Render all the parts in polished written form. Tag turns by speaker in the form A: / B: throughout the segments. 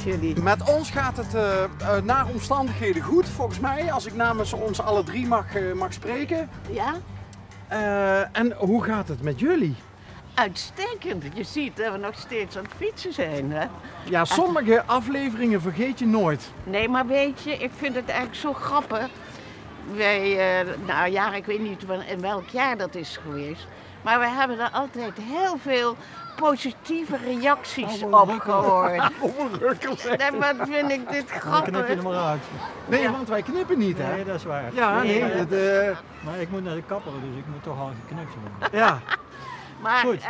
A: jullie?
B: Met ons gaat het naar omstandigheden goed, volgens mij, als ik namens ons alle drie mag spreken.
A: Ja?
B: En hoe gaat het met jullie?
A: Uitstekend. Je ziet dat we nog steeds aan het fietsen zijn, hè?
B: Ja, sommige afleveringen vergeet je nooit.
A: Nee, maar weet je, ik vind het eigenlijk zo grappig. Wij, nou ja, ik weet niet in welk jaar dat is geweest. Maar we hebben er altijd heel veel positieve reacties op gehoord. Nee, wat vind ik dit
C: Dan
A: grappig.
C: knip je er maar uit.
B: Nee, want wij knippen niet, hè?
C: Nee, dat is waar.
B: Ja, nee.
C: Maar ik moet naar de kapper, dus ik moet toch al geknipt worden.
B: Ja,
A: Maar
C: Goed.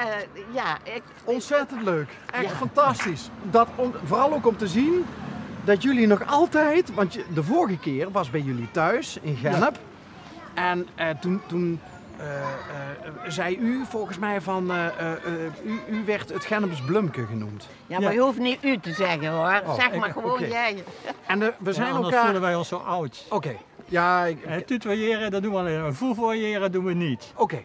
A: ja,
B: ontzettend leuk. Echt
A: Ja.
B: fantastisch. Vooral ook om te zien dat jullie nog altijd, want de vorige keer was bij jullie thuis in Gennep. En toen zei u volgens mij van, u werd het Genneps Blumke genoemd.
A: ja, maar je hoeft niet u te zeggen hoor.
B: Oh,
A: Zeg maar gewoon
B: oké.
A: jij.
B: En we zijn
C: Anders
B: elkaar...
C: voelen wij ons zo oud.
B: Oké, ja,
C: Tutoyeren, dat doen we alleen. Maar voevoyeren doen we niet.
B: oké.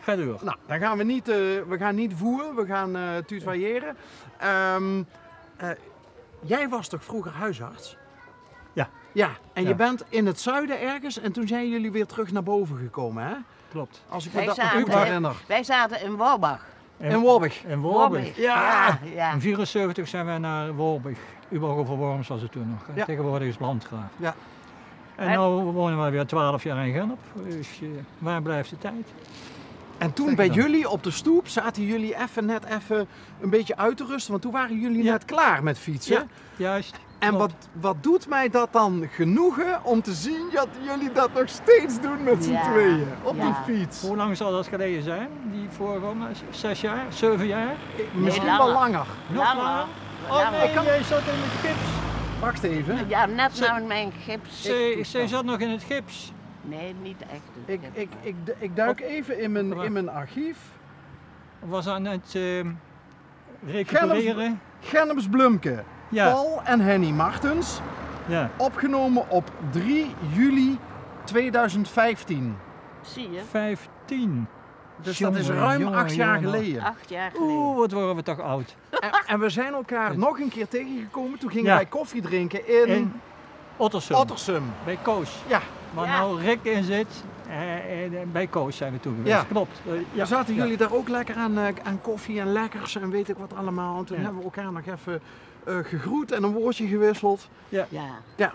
C: Ga door.
B: Nou, dan gaan we niet, we gaan niet voeren, we gaan tutoyeren. Jij was toch vroeger huisarts?
C: Ja.
B: Ja, en je
C: Ja.
B: bent in het zuiden ergens en toen zijn jullie weer terug naar boven gekomen, hè?
C: Klopt.
B: Als ik me
A: Wij
B: dat nog goed
A: zaten,
B: herinner.
A: wij zaten in Wolbach.
B: In Worbig.
C: In Wolbig.
B: Ja.
A: Ja.
C: In 74 zijn wij naar Wolbig. Ubergen-Worms was het toen nog.
B: Ja.
C: Tegenwoordig is het Landgraaf.
B: Ja.
C: En nu wonen we weer 12 jaar in Gennep. Dus waar blijft de tijd?
B: En toen
C: Zeg
B: bij
C: dan.
B: jullie op de stoep zaten jullie net even een beetje uit te rusten, want toen waren jullie net klaar met fietsen.
C: Ja, juist.
B: En
C: Klopt.
B: wat doet mij dat dan genoegen om te zien dat jullie dat nog steeds doen met z'n
A: Ja.
B: tweeën op
A: Ja.
B: de fiets?
C: Hoe lang zal dat geleden zijn? Die voorganger? 6 jaar? 7 jaar?
B: Misschien
A: Nee,
B: wel
A: langer.
B: langer.
C: Nog
A: Langer.
C: langer?
A: Langer.
C: Oh nee, jij zat in het gips.
B: Wacht even.
A: Ja, net naar mijn gips.
C: Zij zat nog in het gips.
A: Nee, niet echt. een gips.
B: Ik duik even in mijn archief.
C: Was aan het recupereren.
B: Genneps Blumke.
C: Ja,
B: Paul en Henny Martens.
C: ja.
B: Opgenomen op 3 juli 2015.
A: Zie je?
C: 15.
B: Dus dat is
C: Jongen,
B: ruim
C: jongen,
B: 8 jaar
C: jongen.
B: geleden.
A: 8 jaar geleden.
C: Oeh, wat worden we toch oud.
B: En we zijn elkaar nog een keer tegengekomen. Toen gingen
C: Ja.
B: wij koffie drinken in
C: In Ottersum.
B: Ottersum.
C: Bij Koos.
B: Ja,
C: Waar
A: Ja.
C: nou Rick in zit. Bij Koos zijn we toen geweest.
B: Ja.
C: Klopt.
B: dan zaten jullie daar ook lekker aan koffie en lekkers en weet ik wat allemaal. En toen
C: Ja.
B: hebben we elkaar nog even gegroet en een woordje gewisseld.
A: Ja.
B: Ja.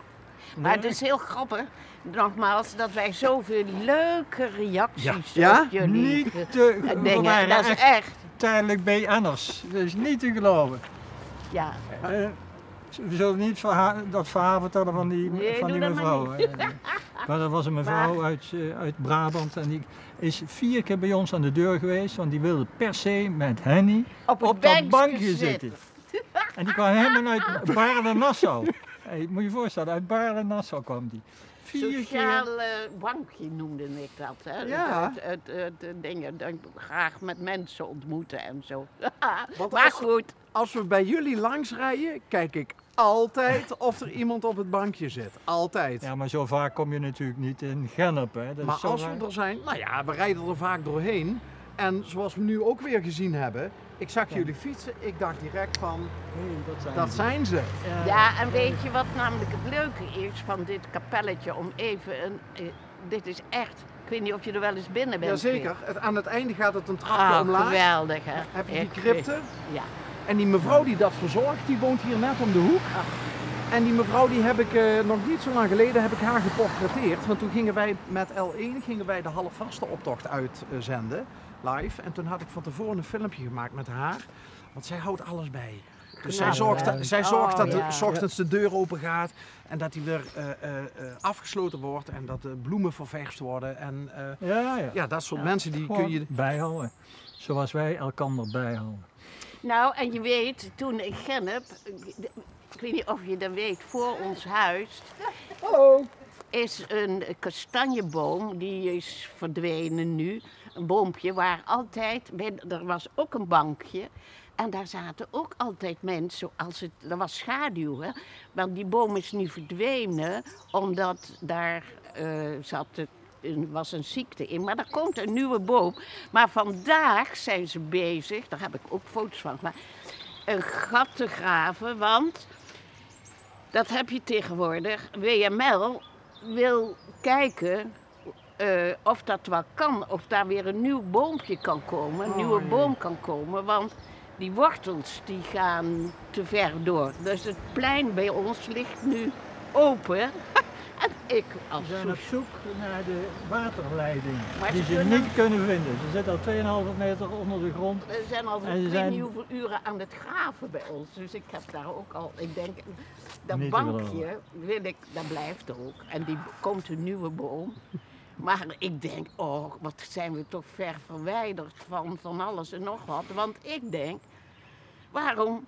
A: Maar het is heel grappig, nogmaals, dat wij zoveel leuke reacties
B: Ja?
A: op jullie
C: Niet te we
A: dingen.
C: waren
A: Dat is echt.
C: tijdelijk BN'ers. Dat is niet te geloven.
A: Ja.
C: We zullen niet dat verhaal vertellen van die,
A: Nee,
C: van
A: doe
C: die
A: dat maar
C: mevrouw. Maar dat was een mevrouw uit Brabant en die is 4 keer bij ons aan de deur geweest, want die wilde per se met Henny
A: Op
C: op dat bankje zitten. En die kwam helemaal uit Baarle-Nassau. Hey, moet je je voorstellen, uit Baarle-Nassau kwam die. 4 keer.
A: Sociale bankje noemde ik dat. Hè?
B: Ja.
A: Het dingen, dat ik graag met mensen ontmoeten en zo.
B: Want
A: Maar
B: als-
A: goed,
B: Als we bij jullie langs rijden, kijk ik altijd of er iemand op het bankje zit. Altijd.
C: Ja, maar zo vaak kom je natuurlijk niet in Gennep. Hè. Dat
B: Maar
C: is zo
B: als
C: raar.
B: we er zijn, nou ja, we rijden er vaak doorheen. En zoals we nu ook weer gezien hebben, ik zag jullie fietsen, ik dacht direct van,
C: Nee,
B: dat zijn ze.
A: ja, en weet je wat namelijk het leuke is van dit kapelletje? Om even dit is echt, ik weet niet of je er wel eens binnen bent.
B: Jazeker, aan het einde gaat het een trapje
A: Ah,
B: omlaag.
A: geweldig hè.
B: Heb je die
A: Echt,
B: crypte?
A: Ja.
B: En die mevrouw die dat verzorgt, die woont hier net om de hoek. En die mevrouw die heb ik nog niet zo lang geleden heb ik haar geportretteerd. Want toen gingen wij met L1 de halfvaste optocht uitzenden, live. En toen had ik van tevoren een filmpje gemaakt met haar. Want zij houdt alles bij. Dus zij zorgt dat
A: ja.
B: 's ochtends de deur open gaat en dat die weer afgesloten wordt en dat de bloemen ververst worden. En ja, dat soort mensen die kun je...
C: bijhouden. Zoals wij elkander bijhouden.
A: Nou, en je weet, toen in Gennep, ik weet niet of je dat weet, voor ons huis is een kastanjeboom, die is verdwenen nu. Een boompje waar altijd, er was ook een bankje. En daar zaten ook altijd mensen, er was schaduw, hè. Maar die boom is nu verdwenen, omdat daar was een ziekte in. Maar er komt een nieuwe boom. Maar vandaag zijn ze bezig, daar heb ik ook foto's van gemaakt, een gat te graven, want Dat heb je tegenwoordig. WML wil kijken of dat wel kan, of daar weer een nieuw boompje kan komen, een nieuwe boom kan komen, want die wortels die gaan te ver door. Dus het plein bij ons ligt nu open. En ik
C: We zijn op zoek naar de waterleiding,
A: Maar
C: die
A: ze
C: ze
A: kunnen-
C: niet kunnen vinden. Ze zitten al 2,5 meter onder de grond.
A: We zijn al
C: En
A: ik
C: ze
A: weet
C: zijn-
A: niet hoeveel uren aan het graven bij ons. Dus ik heb daar ook al, ik denk, dat
C: Niet te
A: bankje wil ik, dat blijft ook. En die komt een nieuwe boom. Maar ik denk, oh, wat zijn we toch ver verwijderd van alles en nog wat. Want ik denk, waarom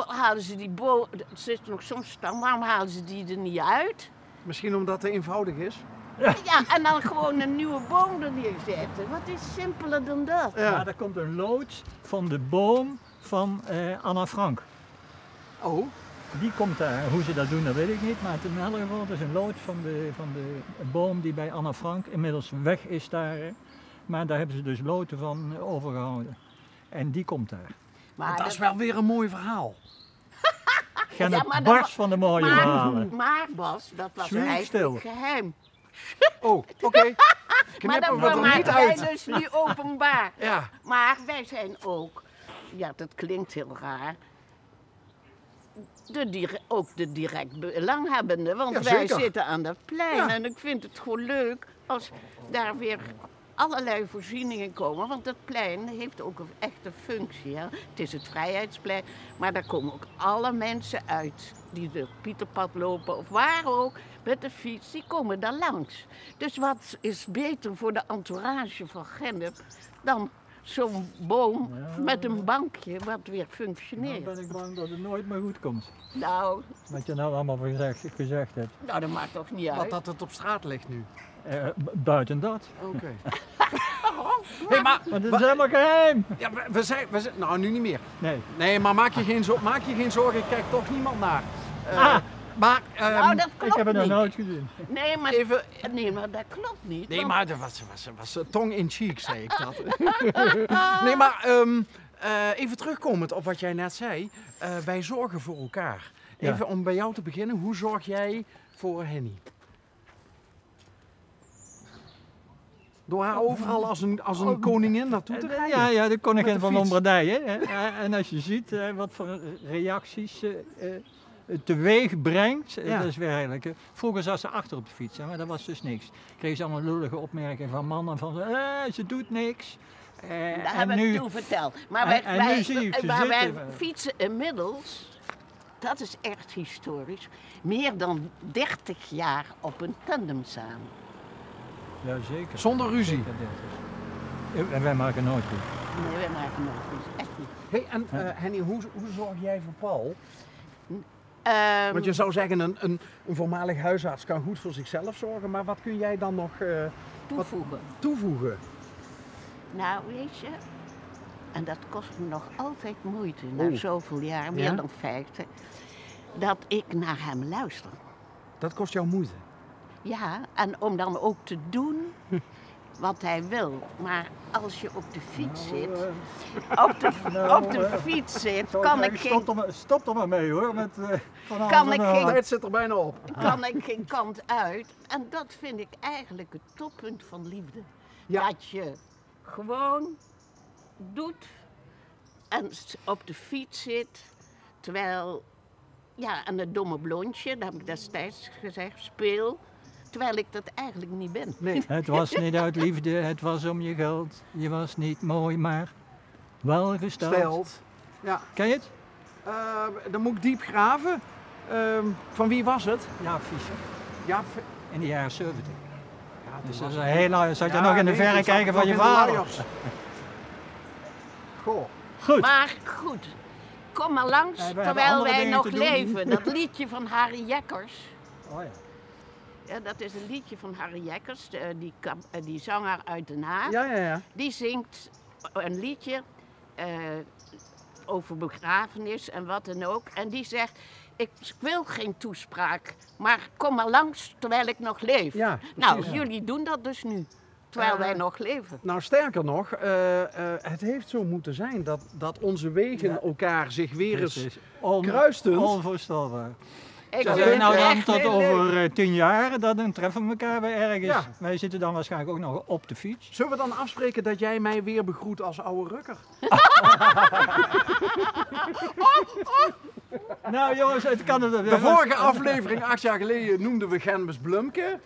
A: halen ze die boom, er zit nog soms staan, waarom halen ze die er niet uit?
B: Misschien omdat het eenvoudig is.
A: Ja, en dan gewoon een nieuwe boom er neerzetten. Wat is simpeler dan dat?
B: Ja.
C: Maar er komt een loods van de boom van Anna Frank.
B: Oh,
C: Die komt daar. Hoe ze dat doen, dat weet ik niet. Maar in elk geval, het is een loods van de boom die bij Anna Frank inmiddels weg is daar. Maar daar hebben ze dus loten van overgehouden. En die komt daar.
A: Maar
B: dat is wel weer een mooi verhaal.
C: Gaan
A: Ja,
C: het
A: maar dat
C: barst van de mooie
A: maar,
C: verhalen.
A: maar Bas, dat was
C: Zwier
A: eigenlijk
C: stil.
A: geheim.
B: Oh, oké.
A: Maar
B: Knippen
A: dat
B: we er
A: maken
B: niet
A: wij
B: uit.
A: dus nu openbaar.
B: Ja.
A: Maar wij zijn ook, ja dat klinkt heel raar, ook de direct belanghebbenden. Want
B: Ja,
A: wij
B: zeker.
A: zitten aan dat plein
B: Ja.
A: en ik vind het gewoon leuk als daar weer allerlei voorzieningen komen. Want dat plein heeft ook een echte functie. Hè? Het is het Vrijheidsplein, maar daar komen ook alle mensen uit die de Pieterpad lopen of waar ook met de fiets, die komen daar langs. Dus wat is beter voor de entourage van Gennep dan zo'n boom met een bankje wat weer
C: Dan
A: functioneert.
C: ben ik bang dat het nooit meer goed komt.
A: Nou,
C: Wat je nou allemaal gezegd hebt.
A: dat maakt toch niet
B: Wat
A: uit.
B: dat het op straat ligt nu.
C: Buiten dat.
B: Oké. Hey, maar
C: Maar dat is helemaal geheim.
B: ja, we zijn, nou nu niet meer.
C: Nee.
B: Nee, maar maak je geen zorgen, ik kijk toch niemand naar. Maar
A: Nou, dat klopt
C: Ik heb het nog
A: niet.
C: nooit gezien.
A: Nee, maar dat klopt niet.
B: nee,
A: want-
B: maar dat was tong in cheek, zei ik dat. Nee, maar even terugkomend op wat jij net zei. Wij zorgen voor elkaar.
C: Ja.
B: Even om bij jou te beginnen, hoe zorg jij voor Henny? Door haar overal als een koningin naartoe te rijden?
C: Ja, de koningin
B: Met de
C: van
B: fiets.
C: Lombardije. Hè. En als je ziet wat voor reacties teweeg brengt,
B: Ja.
C: dat is weer eigenlijk. Vroeger zat ze achter op de fiets, hè, maar dat was dus niks. Kreeg ze allemaal lullige opmerkingen van mannen van ze doet niks.
A: Dat
C: en
A: heb ik
C: nu,
A: toen verteld. Maar
C: en nu zie ik ze
A: maar wij
C: zitten.
A: fietsen inmiddels, dat is echt historisch, meer dan 30 jaar op een tandem samen.
C: ja, zeker.
B: Zonder ruzie.
C: Zeker dit. En wij maken nooit goed.
A: Nee, wij maken nog ruzie, echt niet.
B: Hey, en Henny, hoe zorg jij voor Paul?
A: Ehm,
B: Want je zou zeggen, een voormalig huisarts kan goed voor zichzelf zorgen, maar wat kun jij dan nog
A: toevoegen.
B: toevoegen?
A: Nou, weet je, en dat kost me nog altijd moeite, na
B: Oh.
A: zoveel jaar,
B: Ja?
A: meer dan 50, dat ik naar hem luister.
B: Dat kost jou moeite.
A: Ja, en om dan ook te doen wat hij wil. Maar als je op de fiets zit, op de fiets zit, kan ik geen
C: Stop er maar mee hoor. Met, van alles
A: Kan
C: en
A: ik
C: nog
A: geen-
C: wat.
B: Tijd zit er bijna op.
A: kan ik geen kant uit. En dat vind ik eigenlijk het toppunt van liefde.
B: Ja.
A: Dat je gewoon doet en op de fiets zit, terwijl, ja, en het domme blondje, dat heb ik destijds gezegd, speel, terwijl ik dat eigenlijk niet ben.
B: Nee.
C: Het was niet uit liefde, het was om je geld. Je was niet mooi, maar wel gesteld.
B: Stelt. Ja.
C: Ken je het?
B: Dan moet ik diep graven. Van wie was het?
C: Ja, Fischer.
B: Ja,
C: In de jaren 70.
B: ja
C: Dus dat is een heel, zat je nog in de verre
B: toen zat
C: kijken
B: ik
C: van je
B: nog in de
C: vader.
B: luiers. Goh.
C: Goed.
A: Maar goed, kom maar langs
C: Ja, wij hebben
A: terwijl
C: andere
A: wij
C: dingen
A: nog
C: te doen.
A: leven. Dat liedje van Harry Jekkers.
C: Oh ja.
A: Ja, dat is een liedje van Harry Jekkers, die zanger uit Den Haag.
B: Ja, ja, ja.
A: Die zingt een liedje over begrafenis en wat dan ook. En die zegt, ik wil geen toespraak, maar kom maar langs terwijl ik nog leef.
B: Ja,
A: nou,
B: precies.
A: jullie doen dat dus nu. terwijl wij nog leven.
B: Nou, sterker nog, het heeft zo moeten zijn dat onze wegen elkaar zich weer eens kruisten.
C: Onvoorstelbaar.
A: Ik
C: Zeg,
A: vind
C: nou
A: het
C: dan
A: echt
C: tot
A: heel
C: over
A: leuk.
C: 10 jaar, dan treffen we elkaar weer ergens.
B: Ja.
C: Wij zitten dan waarschijnlijk ook nog op de fiets.
B: Zullen we dan afspreken dat jij mij weer begroet als oude rukker?
C: Nou jongens, het kan het.
B: De vorige aflevering, 8 jaar geleden, noemden we Genbes Blumke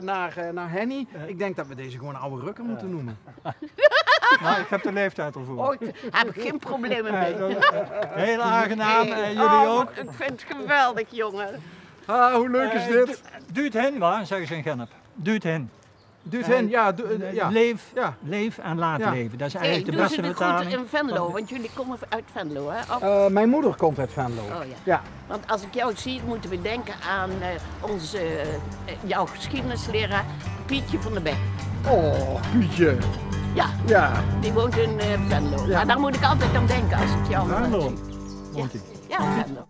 B: naar Henny. Ik denk dat we deze gewoon oude rukker moeten noemen.
C: Nou, ik heb de leeftijd al voor.
A: Oh, ik heb geen problemen mee.
C: Heel aangenaam,
A: Nee.
C: jullie
A: Oh,
C: ook.
A: Ik vind het geweldig, jongen.
B: Ah, hoe leuk is dit?
C: Duurt hen, waar, zeggen ze in Gennep. Duurt hen.
B: Duurt hen, ja.
C: Leef,
B: Ja.
C: leef en laat
B: Ja.
C: leven. Dat is
A: Hey,
C: eigenlijk de
A: doen ze
C: beste
A: het goed
C: vertaling.
A: in Venlo? Want jullie komen uit Venlo, hè? Of-
B: Mijn moeder komt uit Venlo.
A: Oh ja.
B: Ja.
A: Want als ik jou zie, moeten we denken aan jouw geschiedenisleraar Pietje van der Beek.
B: Oh, Pietje.
A: Ja,
B: Ja.
A: die woont in Venlo.
B: Ja.
A: Maar daar moet ik altijd aan denken als ik jou
C: Venlo
A: zie.
C: woont hij.
A: Ja, Venlo.